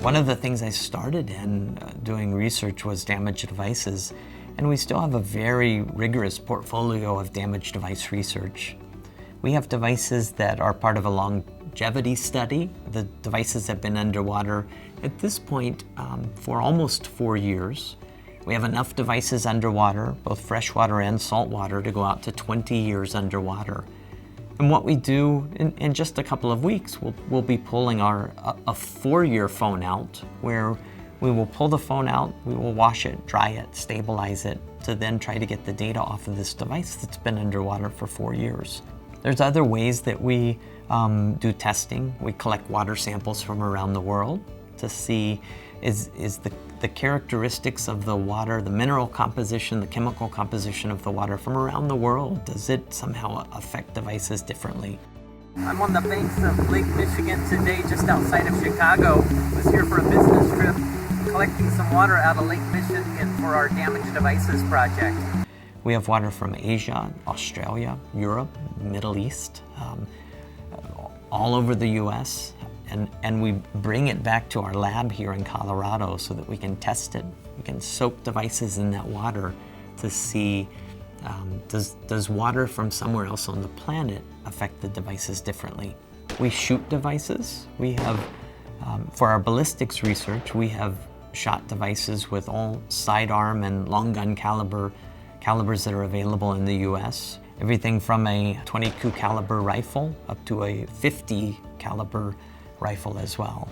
One of the things I started in doing research was damaged devices, and we still have a very rigorous portfolio of damaged device research. We have devices that are part of a longevity study. The devices have been underwater at this point for almost 4 years. We have enough devices underwater, both freshwater and saltwater, to go out to 20 years underwater. And what we do in just a couple of weeks, we'll be pulling a 4-year phone out, where we will pull the phone out, we will wash it, dry it, stabilize it, to then try to get the data off of this device that's been underwater for 4 years. There's other ways that we do testing. We collect water samples from around the world to see is the characteristics of the water, the mineral composition, the chemical composition of the water from around the world, does it somehow affect devices differently? I'm on the banks of Lake Michigan today, just outside of Chicago. I was here for a business trip, collecting some water out of Lake Michigan for our damaged devices project. We have water from Asia, Australia, Europe, Middle East, all over the US. And we bring it back to our lab here in Colorado so that we can test it. We can soak devices in that water to see, does water from somewhere else on the planet affect the devices differently? We shoot devices. We have, for our ballistics research, we have shot devices with all sidearm and long gun calibers that are available in the US. Everything from a 22 caliber rifle up to a 50 caliber rifle as well.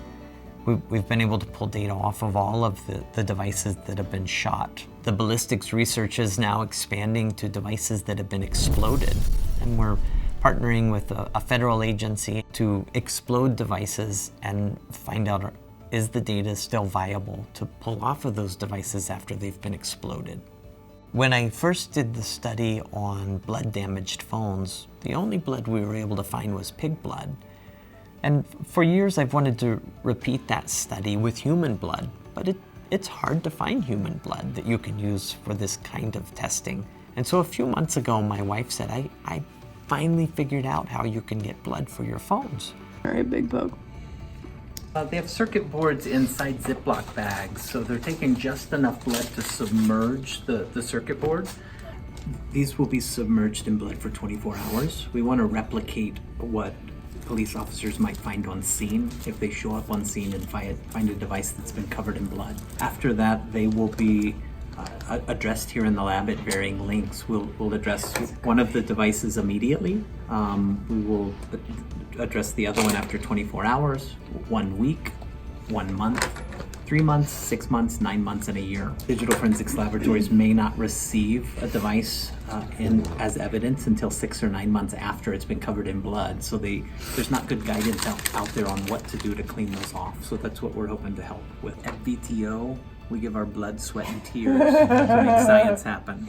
We've been able to pull data off of all of the devices that have been shot. The ballistics research is now expanding to devices that have been exploded, and we're partnering with a federal agency to explode devices and find out, is the data still viable to pull off of those devices after they've been exploded. When I first did the study on blood damaged phones, the only blood we were able to find was pig blood. And for years I've wanted to repeat that study with human blood, but it's hard to find human blood that you can use for this kind of testing. And so a few months ago, my wife said, I finally figured out how you can get blood for your phones. All right, Big Poke. They have circuit boards inside Ziploc bags, so they're taking just enough blood to submerge the circuit board. These will be submerged in blood for 24 hours. We want to replicate what police officers might find on scene if they show up on scene and find a device that's been covered in blood. After that, they will be addressed here in the lab at varying lengths. We'll address one of the devices immediately. We will address the other one after 24 hours, 1 week, 1 month, 3 months, 6 months, 9 months, and a year. Digital forensics laboratories may not receive a device as evidence until 6 or 9 months after it's been covered in blood. So there's not good guidance out there on what to do to clean those off. So that's what we're hoping to help with. At VTO, we give our blood, sweat, and tears to make science happen.